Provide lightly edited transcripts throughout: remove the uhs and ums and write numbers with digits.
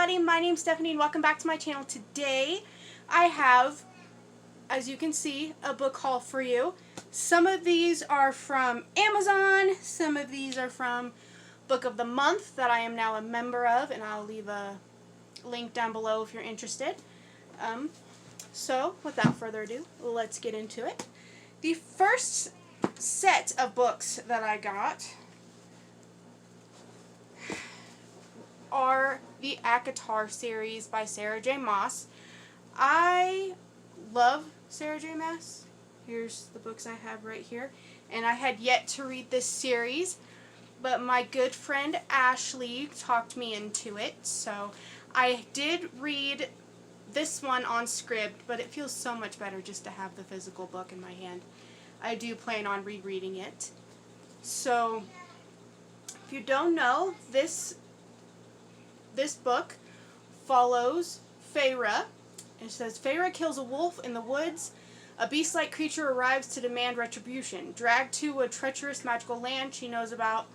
everybody, my name's Stephanie and welcome back to my channel. Today I have, as you can see, a book haul for you. Some of these are from Amazon, some of these are from Book of the Month that I am now a member of, and I'll leave a link down below if you're interested. So without further ado, let's get into it. The first set of books that I got are the Acotar series by Sarah J. Maas. I love Sarah J. Maas. Here's the books I have right here. And I had yet to read this series, but my good friend Ashley talked me into it. So I did read this one on Scribd, but it feels so much better just to have the physical book in my hand. I do plan on rereading it. So if you don't know, this book follows Feyre. It says, Feyre kills a wolf in the woods. A beast-like creature arrives to demand retribution. Dragged to a treacherous magical land she knows about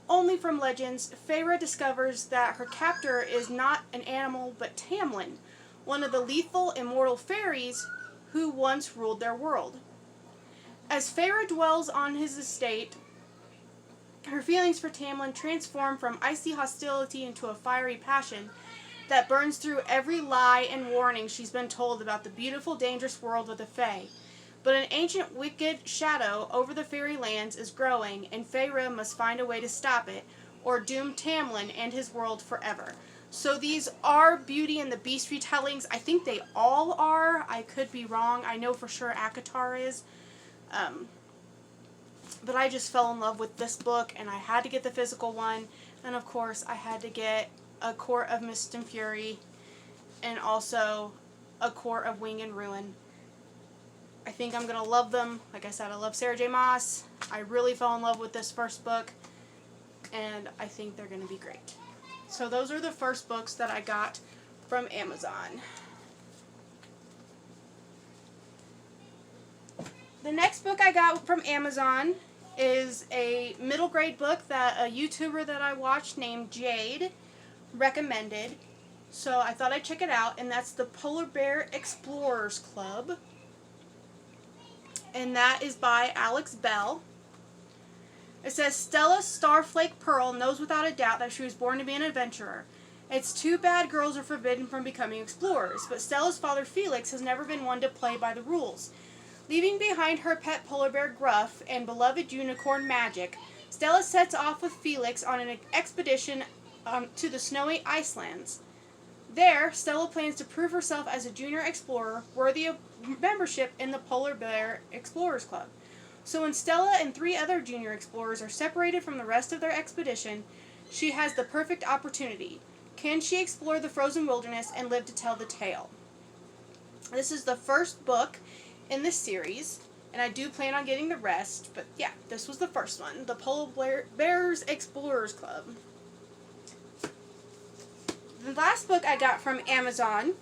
only from legends, Feyre discovers that her captor is not an animal but Tamlin, one of the lethal immortal fairies who once ruled their world. As Feyre dwells on his estate, her feelings for Tamlin transform from icy hostility into a fiery passion that burns through every lie and warning she's been told about the beautiful, dangerous world of the Fae. But an ancient, wicked shadow over the fairy lands is growing, and Feyre must find a way to stop it, or doom Tamlin and his world forever. So these are Beauty and the Beast retellings. I think they all are. I could be wrong. I know for sure Acotar is. But I just fell in love with this book, and I had to get the physical one. And of course, I had to get A Court of Mist and Fury, and also A Court of Wing and Ruin. I think I'm going to love them. Like I said, I love Sarah J. Maas. I really fell in love with this first book, and I think they're going to be great. So those are the first books that I got from Amazon. The next book I got from Amazon is a middle grade book that a YouTuber that I watched named Jade recommended. So I thought I'd check it out, and that's the Polar Bear Explorers Club. And that is by Alex Bell. It says, Stella Starflake Pearl knows without a doubt that she was born to be an adventurer. It's too bad girls are forbidden from becoming explorers, but Stella's father Felix has never been one to play by the rules. Leaving behind her pet polar bear Gruff and beloved unicorn Magic, Stella sets off with Felix on an expedition to the snowy Icelands. There, Stella plans to prove herself as a junior explorer worthy of membership in the Polar Bear Explorers Club. So when Stella and 3 other junior explorers are separated from the rest of their expedition, she has the perfect opportunity. Can she explore the frozen wilderness and live to tell the tale? This is the first book in this series, and I do plan on getting the rest, but yeah, this was the first one, the Polar Bears Explorers Club. The last book I got from Amazon,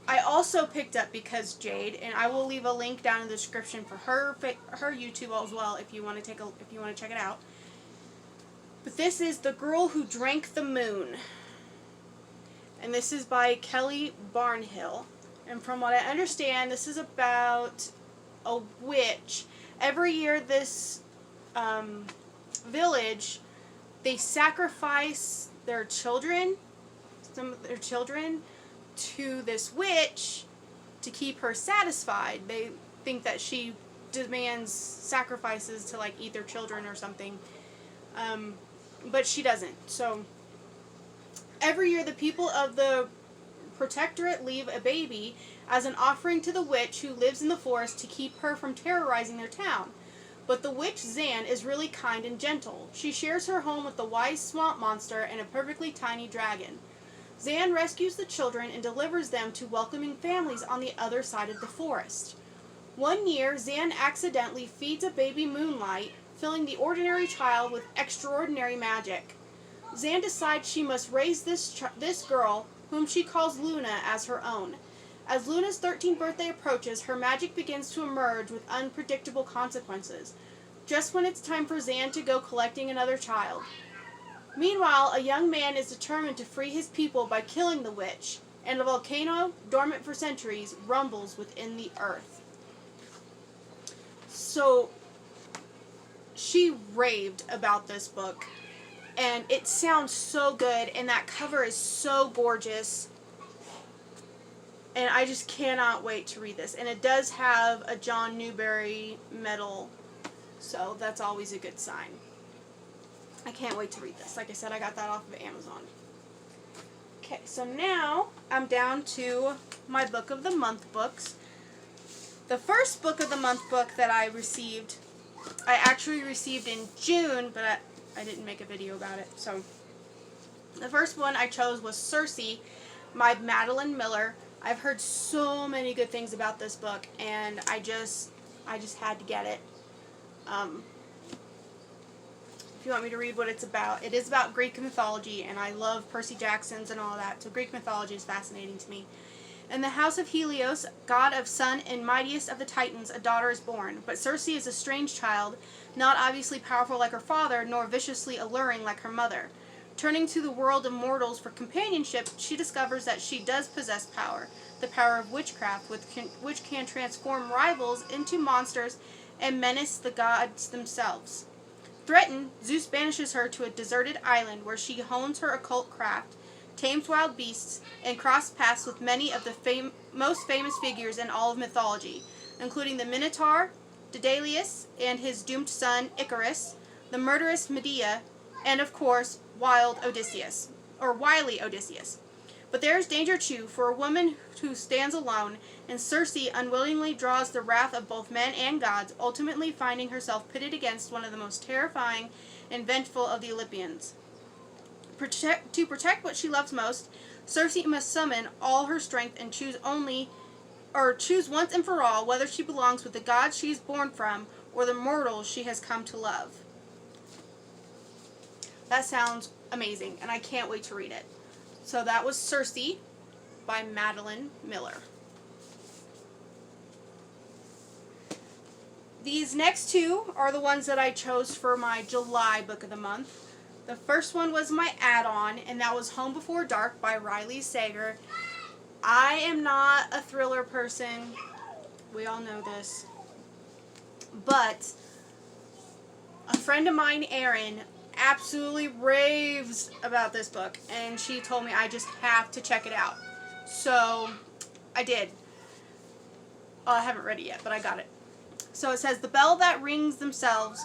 I also picked up because Jade, and I will leave a link down in the description for her YouTube as well if you want to check it out. But this is The Girl Who Drank the Moon, and this is by Kelly Barnhill. And from what I understand, this is about a witch. Every year, this village, they sacrifice their children, some of their children, to this witch to keep her satisfied. They think that she demands sacrifices to like eat their children or something, but she doesn't. So every year, the people of the Protectorate leave a baby as an offering to the witch who lives in the forest to keep her from terrorizing their town. But the witch Zan is really kind and gentle. She shares her home with the wise swamp monster and a perfectly tiny dragon. Zan rescues the children and delivers them to welcoming families on the other side of the forest. One year, Zan accidentally feeds a baby Moonlight, filling the ordinary child with extraordinary magic. Zan decides she must raise this girl, whom she calls Luna, as her own. As Luna's 13th birthday approaches, her magic begins to emerge with unpredictable consequences, just when it's time for Zan to go collecting another child. Meanwhile, a young man is determined to free his people by killing the witch, and a volcano, dormant for centuries, rumbles within the earth. So, she raved about this book, and it sounds so good, and that cover is so gorgeous, and I just cannot wait to read this. And it does have a John Newbery medal, so that's always a good sign. I can't wait to read this. Like I said, I got that off of Amazon. Okay, so now I'm down to my Book of the Month books. The first Book of the Month book that I received, I actually received in June, but I didn't make a video about it. So the first one I chose was Cersei by Madeline Miller. I've heard so many good things about this book, and I just had to get it. If you want me to read what it's about, it is about Greek mythology, and I love Percy Jackson's and all that, so Greek mythology is fascinating to me. In the house of Helios, god of sun and mightiest of the Titans, a daughter is born, but Cersei is a strange child, not obviously powerful like her father, nor viciously alluring like her mother. Turning to the world of mortals for companionship, she discovers that she does possess power, the power of witchcraft, which can transform rivals into monsters and menace the gods themselves. Threatened, Zeus banishes her to a deserted island where she hones her occult craft, tames wild beasts, and crosses paths with many of the most famous figures in all of mythology, including the Minotaur, Daedalus, and his doomed son Icarus, the murderous Medea, and of course, wily Odysseus. But there is danger too, for a woman who stands alone, and Cersei unwillingly draws the wrath of both men and gods, ultimately finding herself pitted against one of the most terrifying and vengeful of the Olympians. To protect what she loves most, Cersei must summon all her strength and choose once and for all whether she belongs with the gods she is born from or the mortals she has come to love. That sounds amazing, and I can't wait to read it. So that was Cersei by Madeline Miller. These next two are the ones that I chose for my July Book of the Month. The first one was my add-on, and that was Home Before Dark by Riley Sager. I am not a thriller person. We all know this. But a friend of mine, Erin, absolutely raves about this book, and she told me I just have to check it out. So I did. I haven't read it yet, but I got it. So it says, the bell that rings themselves,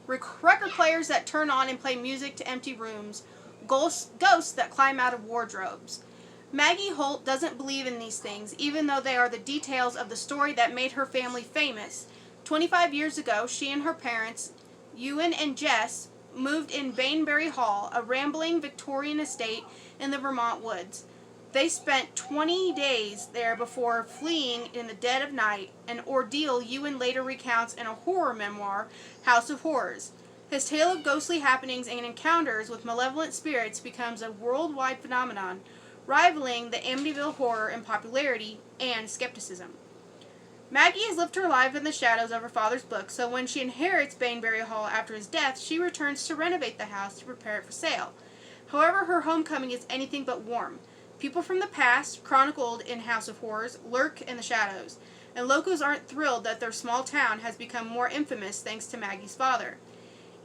record players that turn on and play music to empty rooms, ghosts that climb out of wardrobes. Maggie Holt doesn't believe in these things, even though they are the details of the story that made her family famous. 25 years ago, she and her parents, Ewan and Jess, moved in Bainbury Hall, a rambling Victorian estate in the Vermont woods. They spent 20 days there before fleeing in the dead of night, an ordeal Ewan later recounts in a horror memoir, House of Horrors. His tale of ghostly happenings and encounters with malevolent spirits becomes a worldwide phenomenon, rivaling the Amityville Horror in popularity and skepticism. Maggie has lived her life in the shadows of her father's book, so when she inherits Bainbury Hall after his death, she returns to renovate the house to prepare it for sale. However, her homecoming is anything but warm. People from the past, chronicled in House of Horrors, lurk in the shadows, and locals aren't thrilled that their small town has become more infamous thanks to Maggie's father.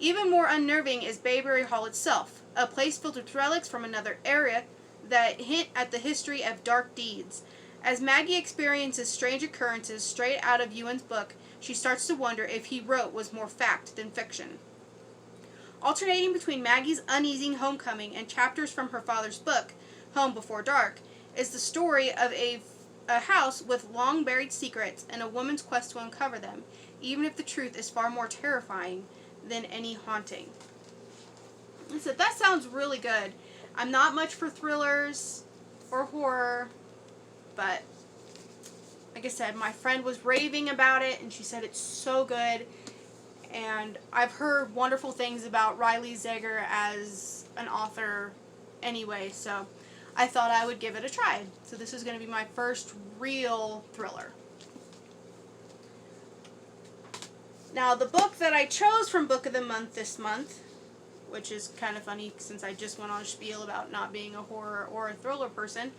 Even more unnerving is Bainbury Hall itself, a place filled with relics from another era that hint at the history of dark deeds. As Maggie experiences strange occurrences straight out of Ewan's book, she starts to wonder if he wrote was more fact than fiction. Alternating between Maggie's uneasy homecoming and chapters from her father's book, Home Before Dark, is the story of a house with long-buried secrets and a woman's quest to uncover them, even if the truth is far more terrifying than any haunting. I said, that sounds really good. I'm not much for thrillers or horror, but like I said, my friend was raving about it, and she said it's so good. And I've heard wonderful things about Riley Sager as an author anyway, so I thought I would give it a try. So this is going to be my first real thriller. Now, the book that I chose from Book of the Month this month which is kind of funny since I just went on a spiel about not being a horror or a thriller person.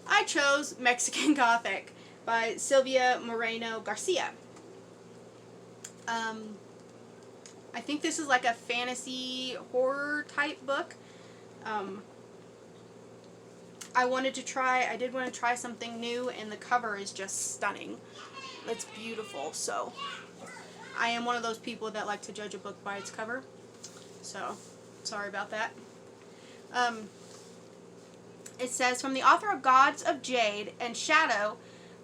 I chose Mexican Gothic by Silvia Moreno Garcia. I think this is like a fantasy horror type book. I did want to try something new, and the cover is just stunning. It's beautiful, so I am one of those people that like to judge a book by its cover, so sorry about that. It says, from the author of Gods of Jade and Shadow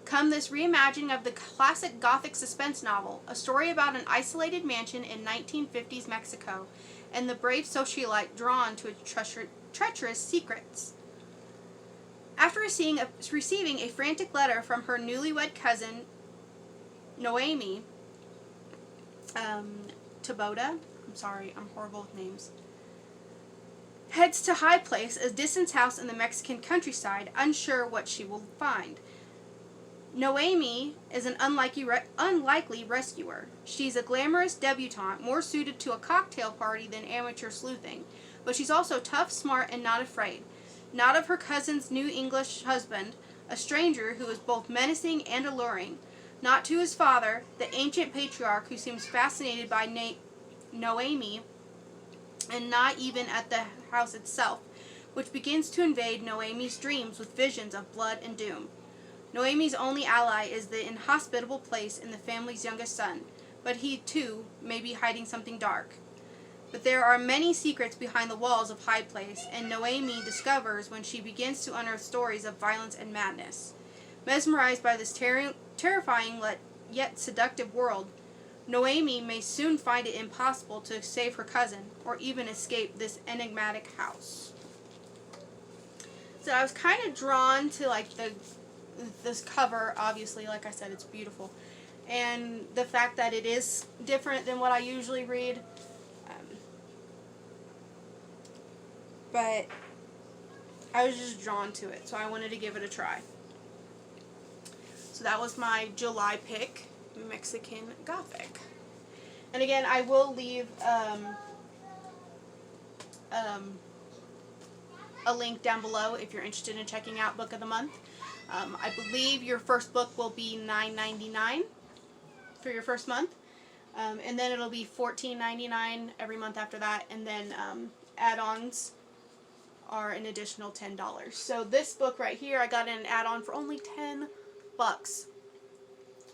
come this reimagining of the classic Gothic suspense novel, a story about an isolated mansion in 1950s Mexico and the brave socialite drawn to its treacherous secrets. After receiving a frantic letter from her newlywed cousin, Noemi, Taboda, I'm sorry, I'm horrible with names, heads to High Place, a distant house in the Mexican countryside, unsure what she will find. Noemi is an unlikely rescuer. She's a glamorous debutante, more suited to a cocktail party than amateur sleuthing, but she's also tough, smart, and not afraid. Not of her cousin's new English husband, a stranger who is both menacing and alluring. Not to his father, the ancient patriarch who seems fascinated by Noemi, and not even at the house itself, which begins to invade Noemi's dreams with visions of blood and doom. Noemi's only ally is the inhospitable place in the family's youngest son, but he, too, may be hiding something dark. But there are many secrets behind the walls of High Place, and Noemi discovers when she begins to unearth stories of violence and madness. Mesmerized by this terrifying yet seductive world, Noemi may soon find it impossible to save her cousin, or even escape this enigmatic house. So I was kind of drawn to this cover. Obviously, like I said, it's beautiful, and the fact that it is different than what I usually read. But I was just drawn to it, so I wanted to give it a try. So that was my July pick, Mexican Gothic. And again, I will leave a link down below if you're interested in checking out Book of the Month. I believe your first book will be $9.99 for your first month, and then it'll be $14.99 every month after that, and then add-ons are an additional $10. So this book right here, I got an add-on for only $10,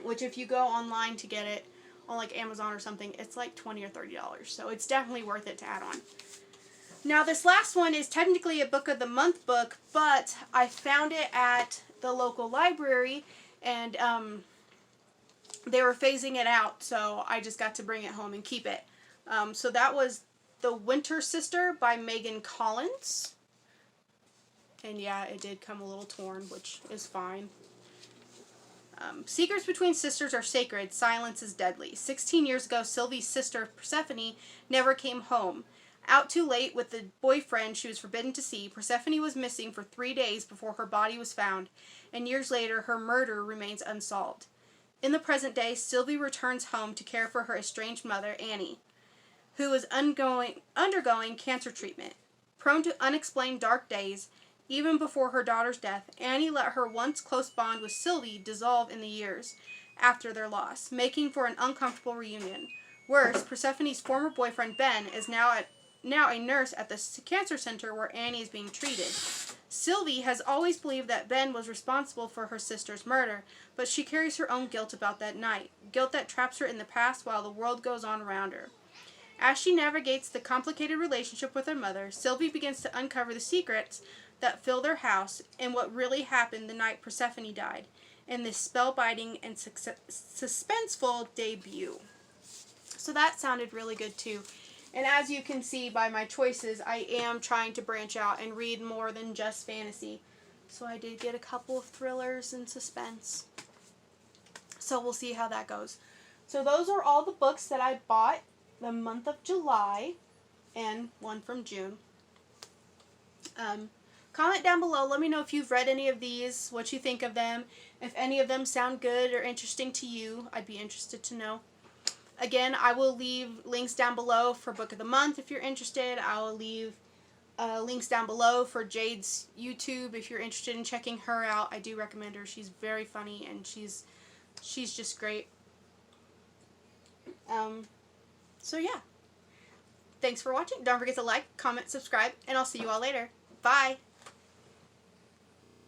which if you go online to get it on like Amazon or something, it's like $20 or $30. So it's definitely worth it to add on. Now this last one is technically a Book of the Month book, but I found it at the local library, and they were phasing it out, so I just got to bring it home and keep it. So that was The Winter Sister by Megan Collins. And yeah, it did come a little torn, which is fine. Secrets between sisters are sacred. Silence is deadly. 16 years ago, Sylvie's sister, Persephone, never came home. Out too late with the boyfriend she was forbidden to see, Persephone was missing for 3 days before her body was found, and years later, her murder remains unsolved. In the present day, Sylvie returns home to care for her estranged mother, Annie, who is undergoing cancer treatment. Prone to unexplained dark days, even before her daughter's death, Annie let her once close bond with Sylvie dissolve in the years after their loss, making for an uncomfortable reunion. Worse, Persephone's former boyfriend, Ben, is now a nurse at the cancer center where Annie is being treated. Sylvie has always believed that Ben was responsible for her sister's murder, but she carries her own guilt about that night, guilt that traps her in the past while the world goes on around her. As she navigates the complicated relationship with her mother, Sylvie begins to uncover the secrets that fill their house and what really happened the night Persephone died, in this spellbinding and suspenseful debut. So that sounded really good too. And as you can see by my choices, I am trying to branch out and read more than just fantasy. So I did get a couple of thrillers and suspense. So we'll see how that goes. So those are all the books that I bought the month of July and one from June. Comment down below. Let me know if you've read any of these, what you think of them. If any of them sound good or interesting to you, I'd be interested to know. Again, I will leave links down below for Book of the Month if you're interested. I will leave links down below for Jade's YouTube if you're interested in checking her out. I do recommend her. She's very funny and she's just great. So yeah. Thanks for watching. Don't forget to like, comment, subscribe, and I'll see you all later. Bye!